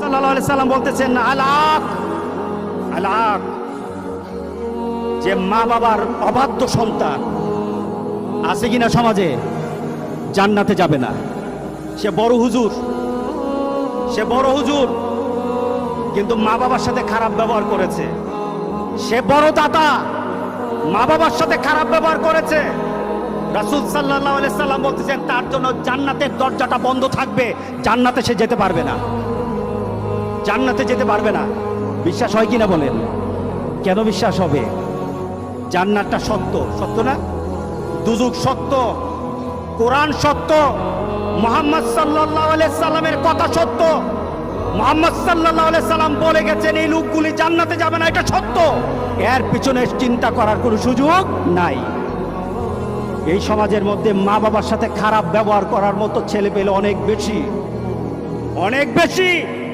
সাল্লাল্লাহু আলাইহি সাল্লাম বলতেছেন, আলাক আলাক, যে মা বাবার অবাধ্য সন্তান আছে কিনা সমাজে, জান্নাতে যাবে না। সে বড় হুজুর, কিন্তু মা বাবার সাথে খারাপ ব্যবহার করেছে। সে বড় দাতা, মা বাবার সাথে খারাপ ব্যবহার করেছে। রাসূল সাল্লাল্লাহু আলাইহি সাল্লাম বলতেছেন, তার জন্য জান্নাতের দরজাটা বন্ধ থাকবে, জান্নাতে সে যেতে পারবে না, জান্নাতে যেতে পারবে না। বিশ্বাস হয় কিনা বলেন? কেন বিশ্বাস হবে? জান্নাতটা সত্য, সত্য না? দুজুক সত্য, কোরআন সত্য, মুহাম্মদ সাল্লাল্লাহু আলাইহি সাল্লামের কথা সত্য। মুহাম্মদ সাল্লাল্লাহু আলাইহি সাল্লাম বলে গেছেন এই লোকগুলি জান্নাতে যাবে না, এটা সত্য। এর পিছনে চিন্তা করার কোনো সুযোগ নাই। এই সমাজের মধ্যে মা বাবার সাথে খারাপ ব্যবহার করার মতো ছেলে পেলে অনেক বেশি, অনেক বেশি।